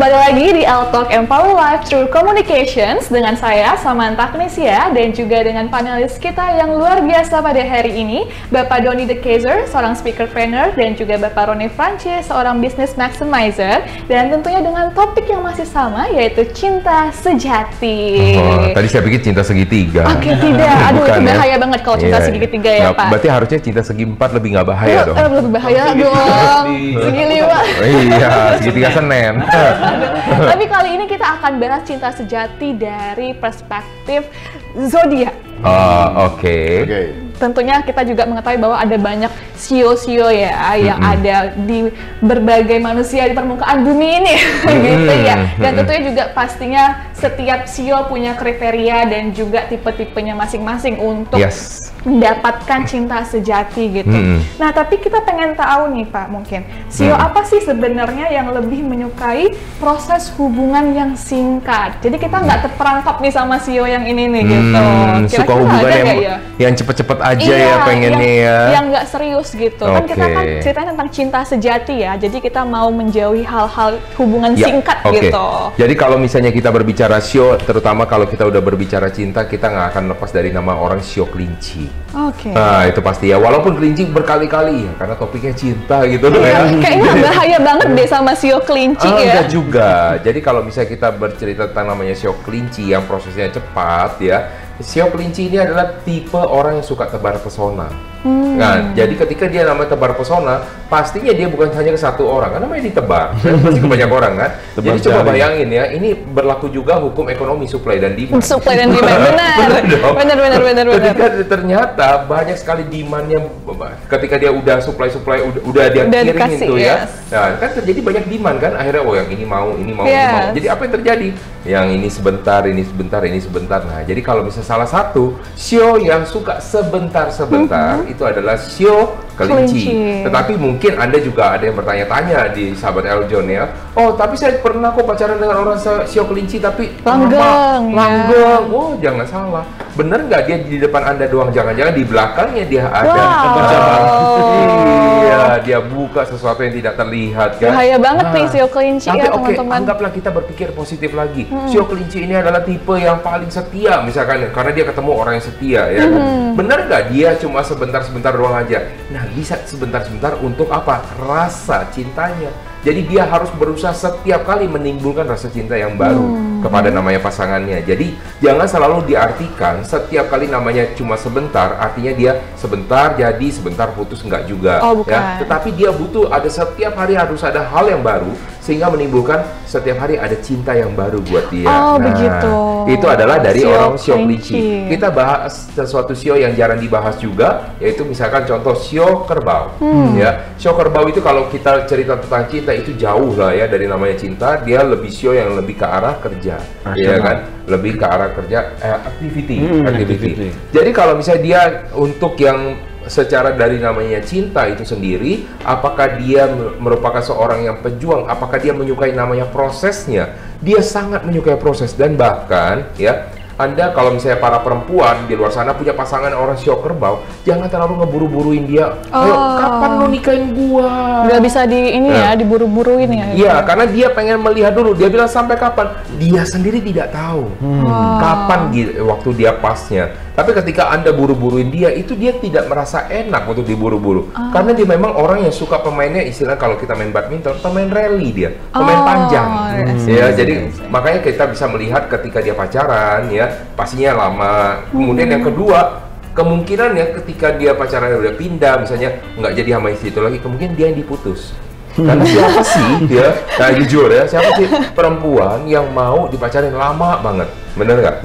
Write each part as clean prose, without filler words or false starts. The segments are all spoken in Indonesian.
Kembali lagi di L-Talk Empower Life Through Communications dengan saya, Samantha Knesia, dan juga dengan panelis kita yang luar biasa pada hari ini, Bapak Donny De Keyser, seorang speaker trainer, dan juga Bapak Roni Francis, seorang business maximizer, dan tentunya dengan topik yang masih sama, yaitu cinta sejati. Oh, tadi saya pikir cinta segitiga. Oke, tidak. Aduh, Bukan, itu bahaya banget kalau cinta segitiga ya, Pak. Berarti harusnya cinta segi empat lebih nggak bahaya dong. Lebih bahaya dong. Segi lima. Iya, segitiga Senen. Tapi kali ini kita akan bahas cinta sejati dari perspektif zodiak. Oke. Tentunya kita juga mengetahui bahwa ada banyak sio-sio ya yang ada di berbagai manusia di permukaan bumi ini, gitu ya. Dan tentunya juga pastinya setiap sio punya kriteria dan juga tipe-tipenya masing-masing untuk mendapatkan cinta sejati gitu. Nah, tapi kita pengen tahu nih Pak, mungkin sio apa sih sebenarnya yang lebih menyukai proses hubungan yang singkat? Jadi kita nggak terperangkap nih sama sio yang ini nih gitu. Suka hubungan yang cepet-cepet aja ya pengennya ya. Yang nggak serius gitu. Kan kita kan ceritanya tentang cinta sejati ya. Jadi kita mau menjauhi hal-hal hubungan singkat gitu. Jadi kalau misalnya kita berbicara sio, terutama kalau kita udah berbicara cinta, kita nggak akan lepas dari nama orang sio kelinci. Nah, itu pasti ya. Walaupun kelinci berkali-kali ya, karena topiknya cinta gitu ya. Kayaknya bahaya banget deh sama sio kelinci ya. Enggak juga. Jadi kalau misalnya kita bercerita tentang namanya sio kelinci yang prosesnya cepat ya, sio kelinci ini adalah tipe orang yang suka tebar pesona. Nah, jadi ketika dia namanya tebar pesona, pastinya dia bukan hanya ke satu orang, karena namanya ditebar, pasti ke banyak orang kan. Jadi coba bayangin ya, ini berlaku juga hukum ekonomi supply dan demand. Supply dan demand, benar. Ketika ternyata banyak sekali demandnya, ketika dia udah supply udah dia kirim itu ya. Nah, kan terjadi banyak demand kan, akhirnya yang ini mau. Jadi apa yang terjadi? Yang ini sebentar. Nah, jadi kalau misalnya salah satu sio yang suka sebentar itu adalah sio kelinci. Tetapi mungkin Anda juga ada yang bertanya-tanya di sahabat Eljon ya. Oh, tapi saya pernah kok pacaran dengan orang sio kelinci tapi langgeng. Oh, jangan salah. Bener nggak dia di depan Anda doang? Jangan-jangan di belakangnya dia ada. Iya, dia buka sesuatu yang tidak terlihat kan. Bahaya banget nih sio kelinci ya, teman-teman. Anggaplah kita berpikir positif lagi. Sio kelinci ini adalah tipe yang paling setia misalkan, karena dia ketemu orang yang setia ya kan. Bener nggak dia cuma sebentar doang aja? Nah, bisa sebentar untuk apa? Rasa cintanya. Jadi dia harus berusaha setiap kali menimbulkan rasa cinta yang baru kepada namanya pasangannya. Jadi jangan selalu diartikan setiap kali namanya cuma sebentar, artinya dia sebentar jadi sebentar putus, enggak juga. Ya. Tetapi dia butuh ada setiap hari harus ada hal yang baru sehingga menimbulkan setiap hari ada cinta yang baru buat dia. Begitu. Itu adalah dari orang sio kelinci. Kita bahas sesuatu sio yang jarang dibahas juga, yaitu misalkan contoh sio kerbau. Ya, sio kerbau itu kalau kita cerita tentang cinta itu jauh lah ya dari namanya cinta. Dia lebih sio yang lebih ke arah kerja, ya kan? Lebih ke arah kerja, activity. Jadi kalau misalnya dia untuk yang secara dari namanya cinta itu sendiri, apakah dia merupakan seorang yang pejuang, apakah dia menyukai namanya prosesnya? Dia sangat menyukai proses, dan bahkan ya, Anda kalau misalnya para perempuan di luar sana punya pasangan orang sio kerbau, jangan terlalu ngeburu-buruin dia. Ayo, kapan lu nikahin gua? Nggak bisa diburu-buruin ya. Iya, karena dia pengen melihat dulu. Dia bilang sampai kapan? Dia sendiri tidak tahu kapan waktu dia pasnya. Tapi ketika Anda buru-buruin dia, itu dia tidak merasa enak untuk diburu-buru. Karena dia memang orang yang suka pemainnya, istilah kalau kita main badminton, pemain rally dia, pemain panjang. Ya, jadi makanya kita bisa melihat ketika dia pacaran ya, pastinya lama. Kemudian yang kedua, kemungkinan ya ketika dia pacaran udah pindah, misalnya nggak jadi sama istri itu lagi, kemungkinan dia yang diputus. Karena siapa sih dia, nah jujur ya, siapa sih perempuan yang mau dipacarin lama banget? Bener nggak?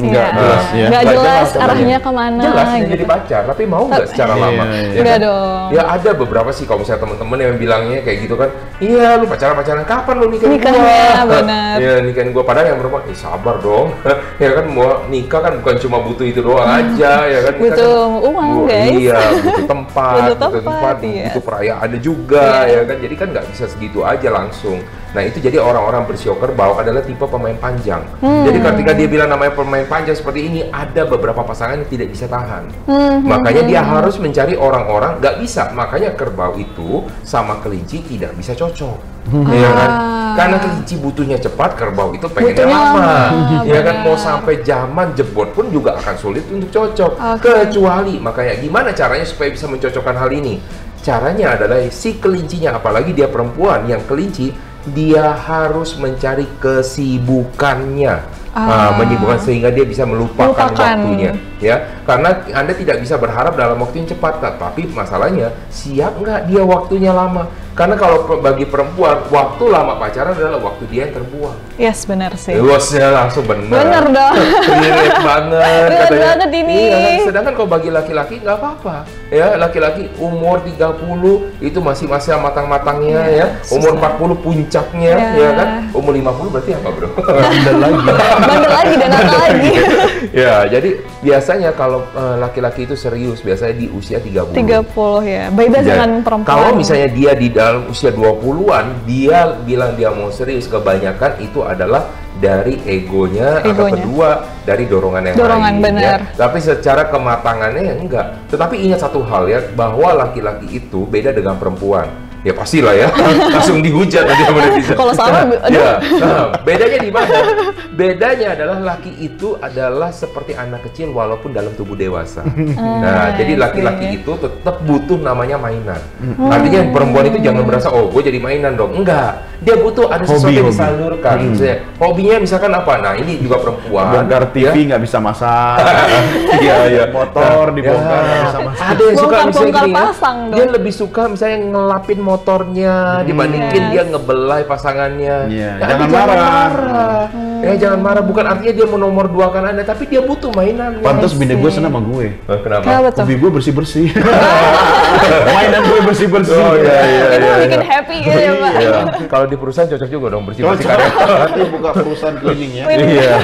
Nggak jelas arahnya kemana. Jelas jadi pacar, tapi mau nggak secara lama? Nggak dong. Ya ada beberapa sih kalau misalnya teman-teman yang bilangnya kayak gitu kan, iya lu pacaran kapan lu nikahin gua? Benar. Ya nikahin gua, padahal yang perempuan, sabar dong. Ya kan mau nikah kan bukan cuma butuh itu doang aja ya kan. Butuh uang guys. Iya, butuh tempat, butuh perayaan ada juga ya kan. Jadi kan nggak bisa segitu aja langsung. Nah itu jadi orang-orang bersio kerbau adalah tipe pemain panjang. Jadi ketika dia bilang namanya pemain panjang seperti ini, ada beberapa pasangan yang tidak bisa tahan. Makanya dia harus mencari orang-orang, nggak bisa. Makanya kerbau itu sama kelinci tidak bisa cocok. Ya kan? Karena kelinci butuhnya cepat, kerbau itu pengennya lama. Ya kan? Mau sampai zaman jebot pun juga akan sulit untuk cocok. Kecuali, makanya gimana caranya supaya bisa mencocokkan hal ini? Caranya adalah si kelincinya, apalagi dia perempuan yang kelinci, dia harus mencari kesibukannya. Menyibukkan sehingga dia bisa melupakan waktunya, ya. Karena Anda tidak bisa berharap dalam waktu yang cepat, tapi masalahnya siap nggak dia waktunya lama? Karena kalau bagi perempuan, waktu lama pacaran adalah waktu dia yang terbuang. Yes, benar sih. Luasnya langsung benar. Benar dong. Relate banget. Relate banget ini. Iya, sedangkan kalau bagi laki-laki nggak apa-apa. Ya, laki-laki umur 30 itu masih matang-matangnya ya. Umur 40 puncaknya, ya kan? Umur 50 berarti apa, Bro? Bandel lagi. Bandel lagi dan apa lagi. Ya, jadi biasanya kalau laki-laki itu serius, biasanya di usia 30. 30 ya. Beda dengan perempuan. Kalau misalnya dia di dalam usia 20-an, dia bilang dia mau serius, kebanyakan itu adalah dari egonya, atau kedua dari dorongan yang lain. Benar. Ya. Tapi secara kematangannya ya enggak. Tetapi ingat satu hal ya, bahwa laki-laki itu beda dengan perempuan. Ya pastilah ya, langsung dihujat nanti sama netizen. Kalau sama, ya. Bedanya di mana? Bedanya adalah laki itu adalah seperti anak kecil walaupun dalam tubuh dewasa. Jadi laki-laki itu tetap butuh namanya mainan. Artinya perempuan itu jangan merasa, oh gue jadi mainan dong. Enggak, dia butuh ada sesuatu yang disalurkan. Misalnya, hobinya misalkan apa? Nah ini juga perempuan. Bongkar TV nggak bisa masak. Iya. Motor dibongkar nggak bisa masak. Ada yang suka misalnya gini, dia dong. lebih suka misalnya ngelapin motornya dibandingin dia ngebelai pasangannya. Jangan marah. Ya jangan marah, bukan artinya dia menomor duakan Anda, tapi dia butuh mainan. Pantas bini gue senang sama gue. Kenapa? Hobi gue bersih-bersih. Mainan gue bersih-bersih. Oh iya. Itu bikin happy gitu ya, Pak. Iya. Kalau di perusahaan cocok juga dong bersih-bersih karena nanti buka perusahaan cleaning ya. Iya.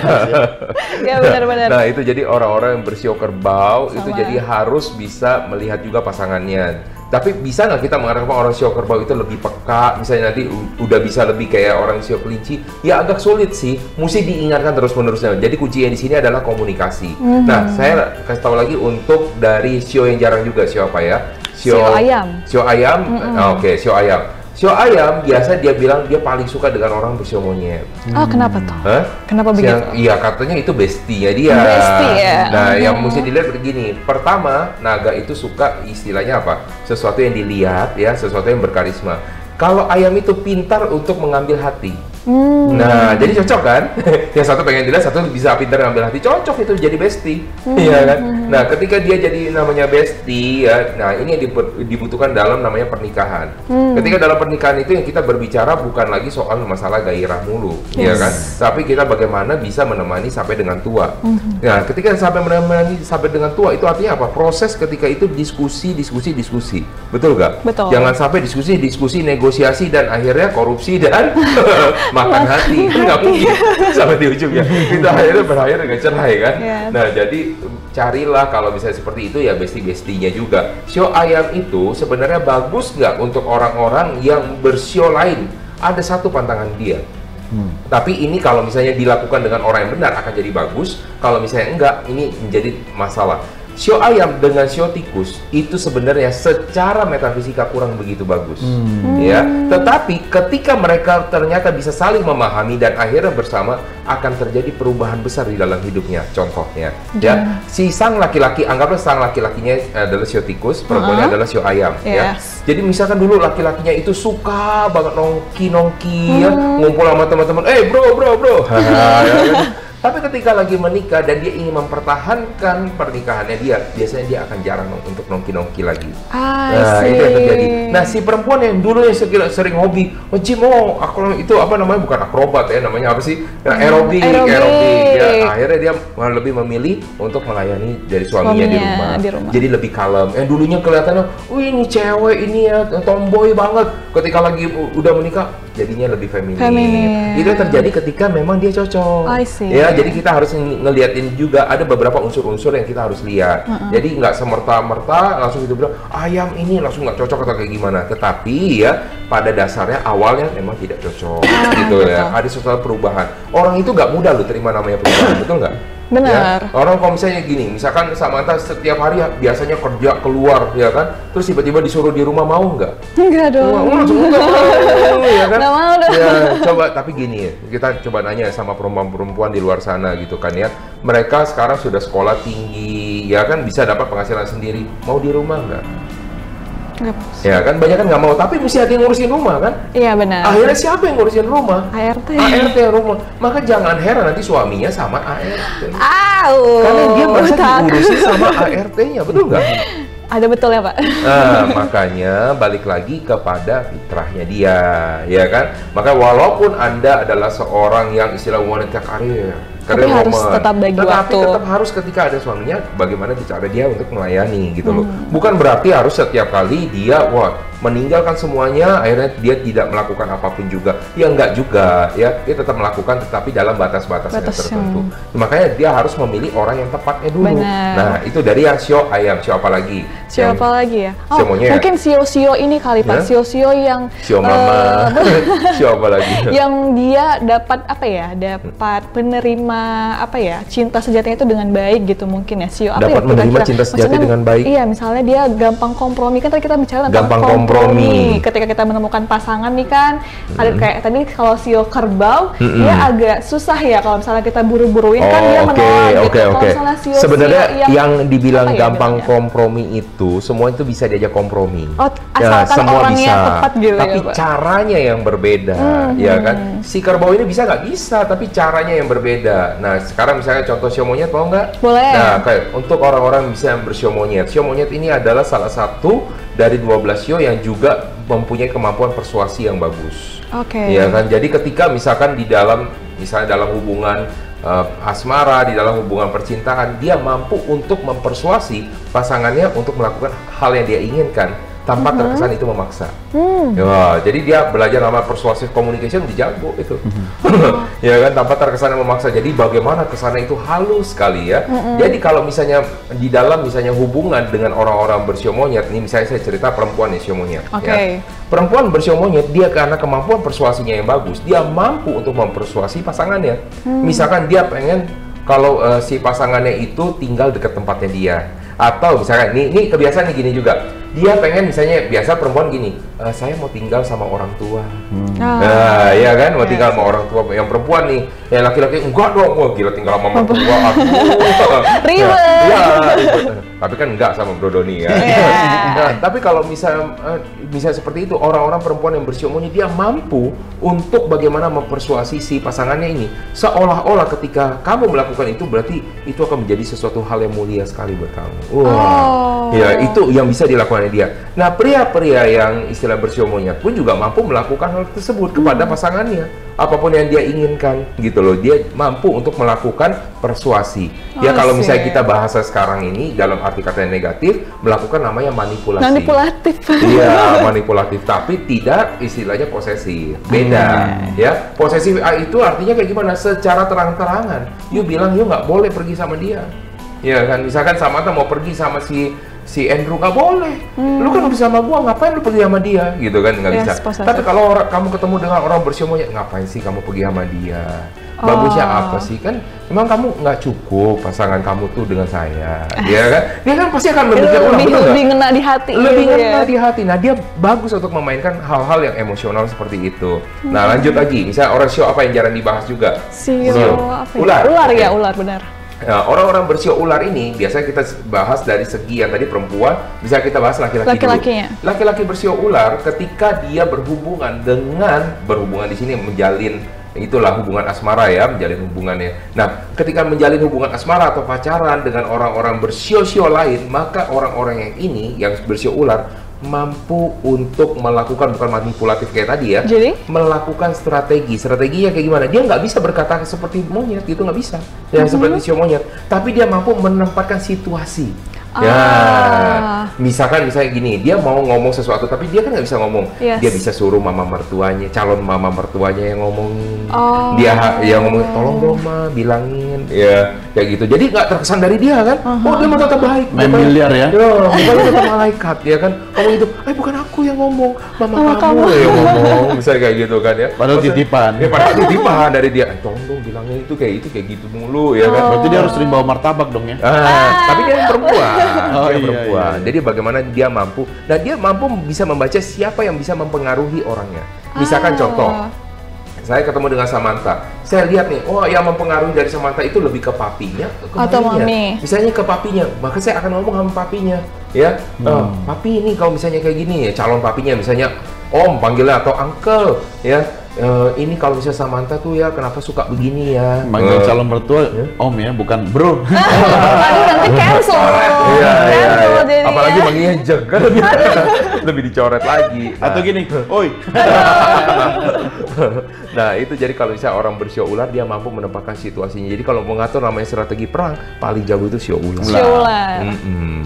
Ya benar-benar. Nah itu jadi orang-orang yang bersio kerbau itu jadi harus bisa melihat juga pasangannya. Tapi bisa nggak kita mengharapkan orang sio kerbau itu lebih peka, misalnya nanti udah bisa lebih kayak orang sio kelinci? Ya agak sulit sih, mesti diingatkan terus-menerusnya. Jadi kuncinya di sini adalah komunikasi. Nah, saya kasih tahu lagi untuk dari sio yang jarang juga, sio apa ya? Sio ayam. Sio ayam, oke, sio ayam. Sio ayam biasa dia bilang dia paling suka dengan orang bersio monyet. Oh, kenapa tuh? Kenapa begitu? Iya, katanya itu bestinya dia. Besti ya. Nah, yang mesti dilihat begini. Pertama, naga itu suka istilahnya apa? Sesuatu yang dilihat ya, sesuatu yang berkarisma. Kalau ayam itu pintar untuk mengambil hati. Nah, jadi cocok kan? Yang satu pengen dilihat, satu bisa pintar ngambil hati. Cocok itu jadi bestie. Iya kan? Nah, ketika dia jadi namanya bestie ya, nah ini yang dibutuhkan dalam namanya pernikahan. Ketika dalam pernikahan itu yang kita berbicara bukan lagi soal masalah gairah mulu, ya kan? Tapi kita bagaimana bisa menemani sampai dengan tua. Nah, ketika sampai menemani sampai dengan tua itu artinya apa? Proses ketika itu diskusi. Betul nggak? Betul. Jangan sampai diskusi, negosiasi dan akhirnya korupsi dan makan hati. Nggak mungkin sampai di ujung ya. Kita akhirnya berakhir dengan cerai kan. Nah, jadi carilah kalau misalnya seperti itu ya besti-bestinya juga. Sio ayam itu sebenarnya bagus nggak untuk orang-orang yang bersio lain? Ada satu pantangan dia. Tapi ini kalau misalnya dilakukan dengan orang yang benar akan jadi bagus. Kalau misalnya enggak, ini menjadi masalah. Sio ayam dengan sio tikus itu sebenarnya secara metafisika kurang begitu bagus, ya. Tetapi ketika mereka ternyata bisa saling memahami dan akhirnya bersama akan terjadi perubahan besar di dalam hidupnya. Contohnya, ya, si sang laki-laki, anggaplah sang laki-lakinya adalah sio tikus, perempuannya adalah sio ayam, ya. Jadi misalkan dulu laki-lakinya itu suka banget nongki, ya, ngumpul sama teman-teman, bro. Tapi ketika lagi menikah dan dia ingin mempertahankan pernikahannya dia, biasanya dia akan jarang untuk nongki-nongki lagi. Nah, itu yang terjadi. Nah, si perempuan yang dulu yang sering hobi, aku itu apa namanya, bukan akrobat ya, namanya apa sih? Nah, aerobik. Ya, akhirnya dia lebih memilih untuk melayani dari suaminya di rumah. Jadi lebih kalem. Yang dulunya kelihatannya, ini cewek ini ya, tomboy banget. Ketika lagi udah menikah, jadinya lebih feminin. Itu yang terjadi ketika memang dia cocok. I see. Ya, jadi kita harus ngeliatin juga ada beberapa unsur-unsur yang kita harus lihat. Jadi nggak semerta-merta langsung itu bilang ayam ini langsung nggak cocok atau kayak gimana. Tetapi ya pada dasarnya awalnya memang tidak cocok, gitu ya. Ada sesuatu perubahan. Orang itu nggak mudah loh terima namanya perubahan, betul nggak? Benar. Ya? Orang kalau misalnya gini, misalkan Samantha setiap hari biasanya kerja keluar, ya kan? Terus tiba-tiba disuruh di rumah, mau nggak? Enggak dong. Ya kan? Nggak mau dong. Ya, coba tapi gini ya, kita coba nanya sama perempuan-perempuan di luar sana gitu kan ya. Mereka sekarang sudah sekolah tinggi, ya kan bisa dapat penghasilan sendiri. Mau di rumah nggak? Nggak. Ya kan banyak kan nggak mau, tapi mesti ada yang ngurusin rumah kan? Iya benar. Akhirnya siapa yang ngurusin rumah? ART. ART rumah. Maka jangan heran nanti suaminya sama ART. Au. Karena dia merasa diurusin sama ART-nya, betul nggak? Ada betul ya Pak? Nah, makanya balik lagi kepada fitrahnya dia, ya kan? Maka walaupun Anda adalah seorang yang istilah wanita karir tapi harus tetap bagi waktu. Tetap harus ketika ada suaminya, bagaimana cara dia untuk melayani gitu loh. Bukan berarti harus setiap kali dia meninggalkan semuanya, akhirnya dia tidak melakukan apapun juga. Ya enggak juga, ya dia tetap melakukan, tetapi dalam batas-batas yang tertentu. Makanya dia harus memilih orang yang tepatnya dulu. Benar. Nah itu dari yang sio ayam, sio apa lagi? Sio apa lagi ya? Sio monyet. Mungkin sio-sio ini kali Pak, sio-sio yang sio mama, sio apa lagi? Yang dia dapat apa ya? Dapat penerima apa ya? Cinta sejatinya itu dengan baik gitu mungkin ya. Sio apa dapat ya? Menerima cinta sejati dengan baik. Iya, misalnya dia gampang kompromi kan tadi kita bicara tentang gampang kompromi. Ketika kita menemukan pasangan nih kan, ada kayak tadi kalau sio kerbau dia agak susah ya kalau misalnya kita buru-buruin kan dia menolak gitu. Kalau misalnya sio sebenarnya yang dibilang gampang kompromi itu semua itu bisa diajak kompromi. Asalkan semua orangnya bisa. tepat gitu. Tapi ya, Pak? Caranya yang berbeda, ya kan? Si kerbau ini bisa nggak? Bisa, tapi caranya yang berbeda. Nah, sekarang misalnya contoh sio monyet mau nggak? Boleh. Nah, kayak untuk orang-orang bisa bersio monyet. Sio monyet ini adalah salah satu dari 12 sio yang juga mempunyai kemampuan persuasi yang bagus. Oke. Ya kan? Jadi ketika misalkan di dalam misalnya dalam hubungan asmara, di dalam hubungan percintaan, dia mampu untuk mempersuasi pasangannya untuk melakukan hal yang dia inginkan tanpa terkesan itu memaksa. Ya, jadi dia belajar nama persuasive communication dijago itu. Ya kan, tanpa terkesan memaksa. Jadi bagaimana kesannya itu halus sekali ya. Jadi kalau misalnya di dalam misalnya hubungan dengan orang-orang bersio monyet, ini misalnya saya cerita perempuan nih sio monyet. Ya. Perempuan bersio monyet dia karena kemampuan persuasinya yang bagus, dia mampu untuk mempersuasi pasangannya. Misalkan dia pengen kalau si pasangannya itu tinggal dekat tempatnya dia. Atau misalkan, ini kebiasaan nih gini juga, dia pengen misalnya, biasa perempuan gini, saya mau tinggal sama orang tua. Nah, ya kan, mau tinggal sama orang tua. Yang perempuan nih, yang laki-laki, enggak dong, wah gila tinggal sama mertua aku. Ribet. Ya, ribet. Tapi kan enggak sama Bro Doni ya. Nah, tapi kalau misalnya seperti itu, orang-orang perempuan yang bersio monyet, dia mampu untuk bagaimana mempersuasi si pasangannya ini. Seolah-olah ketika kamu melakukan itu, berarti itu akan menjadi sesuatu hal yang mulia sekali buat kamu. Wah, ya itu yang bisa dilakukan dia. Nah, pria-pria yang istilah bersio monyet pun juga mampu melakukan hal tersebut kepada pasangannya. Apapun yang dia inginkan, gitu loh. Dia mampu untuk melakukan persuasi. Ya kalau misalnya kita bahasa sekarang ini dalam arti kata yang negatif, melakukan namanya manipulasi. Manipulatif. Iya, manipulatif. Tapi tidak istilahnya posesif. Beda. Ya, posesif itu artinya kayak gimana? Secara terang-terangan, you bilang you nggak boleh pergi sama dia. Ya kan, misalkan Samantha mau pergi sama si Andrew, nggak boleh. Lu kan udah sama gua, ngapain lu pergi sama dia? Gitu kan, nggak bisa. Tapi kalau kamu ketemu dengan orang bersio monyet, ngapain sih kamu pergi sama dia? Bagusnya apa sih? Kan memang kamu nggak cukup pasangan kamu tuh dengan saya, ya kan? Dia kan pasti akan berpikir lebih ngena di hati. Lebih ngena di hati. Nah, dia bagus untuk memainkan hal-hal yang emosional seperti itu. Nah, lanjut lagi. Misalnya orang sio apa yang jarang dibahas juga? Ular. Ular ya, ular benar. Nah, orang-orang bersio ular ini biasanya kita bahas dari segi yang tadi perempuan, bisa kita bahas laki-laki dulu. Laki-laki bersio ular ketika dia berhubungan di sini menjalin itulah hubungan asmara ya, menjalin hubungannya. Nah, ketika menjalin hubungan asmara atau pacaran dengan orang-orang bersio-sio lain, maka orang-orang yang ini yang bersio ular mampu untuk melakukan, bukan manipulatif kayak tadi ya, jadi melakukan strateginya kayak gimana? Dia nggak bisa berkata seperti monyet gitu, nggak bisa ya, seperti sio monyet, tapi dia mampu menempatkan situasi Ya, misalnya gini, dia mau ngomong sesuatu tapi dia kan nggak bisa ngomong. Yes. Dia bisa suruh mama mertuanya, calon mama mertuanya yang ngomongin. Oh. Dia yang ngomongin, tolong dong ma, bilangin. Ya, kayak gitu. Jadi nggak terkesan dari dia kan? Oh, dia mau tetap baik. Main miliar ya? Ya, bukan tetap malaikat ya kan? Ngomong itu, bukan aku yang ngomong, mama kamu yang ngomong. Misalnya kayak gitu kan ya. Padahal titipan. Ya, padahal titipan dari dia. Tolong dong bilangin itu kayak gitu mulu ya kan? Berarti dia harus sering bawa martabak dong ya? Tapi dia yang perempuan. Oh, Dia iya, perempuan. iya. Jadi bagaimana dia mampu, dan dia mampu bisa membaca siapa yang bisa mempengaruhi orangnya. Misalkan contoh, saya ketemu dengan Samantha, saya lihat nih, yang mempengaruhi dari Samantha itu lebih ke papinya atau maminya. mami. Misalnya ke papinya, maka saya akan ngomong sama papinya, ya, papi ini kalau misalnya kayak gini, ya, calon papinya misalnya om panggilnya atau uncle, ya. Ini kalau misalnya Samantha tuh ya kenapa suka begini ya? Manggil calon mertua om ya, bukan bro. Aduh, nanti cancel. Iya. Jadinya. Apalagi manggilnya Jeng, kan lebih dicoret lagi. Atau gini, oi. Nah itu jadi kalau misalnya orang bersio ular, dia mampu menempatkan situasinya. Jadi kalau mengatur namanya strategi perang, paling jago itu sio ular. Sio ular.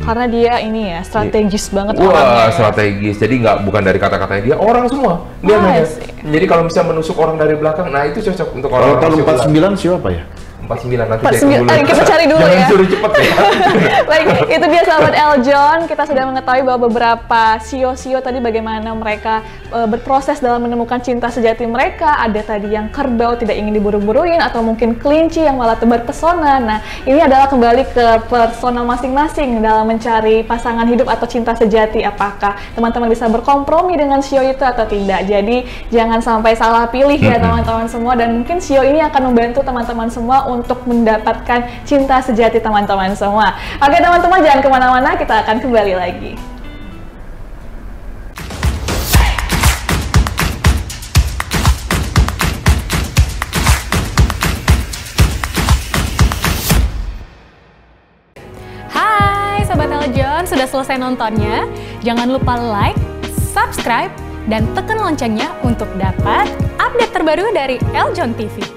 Karena dia ini ya strategis banget orangnya. Wah, strategis. Jadi bukan dari kata-katanya dia, orang semua. Dia jadi kalau bisa menusuk orang dari belakang, nah itu cocok untuk orang. Kalau tahun 49 siapa ya? 49 nanti 49, kita cari dulu ya. Jangan suruh cepet ya. Baik, itu dia sahabat Eljon. Kita sudah mengetahui bahwa beberapa sio-sio tadi bagaimana mereka berproses dalam menemukan cinta sejati mereka. Ada tadi yang kerbau tidak ingin diburu-buruin, atau mungkin kelinci yang malah tebar pesona. Nah, ini adalah kembali ke personal masing-masing dalam mencari pasangan hidup atau cinta sejati. Apakah teman-teman bisa berkompromi dengan sio itu atau tidak? Jadi jangan sampai salah pilih ya teman-teman semua, dan mungkin sio ini akan membantu teman-teman semua untuk mendapatkan cinta sejati teman-teman semua. Oke teman-teman, jangan kemana-mana, kita akan kembali lagi. Hai Sobat Eljon, sudah selesai nontonnya? Jangan lupa like, subscribe, dan tekan loncengnya untuk dapat update terbaru dari Eljon TV.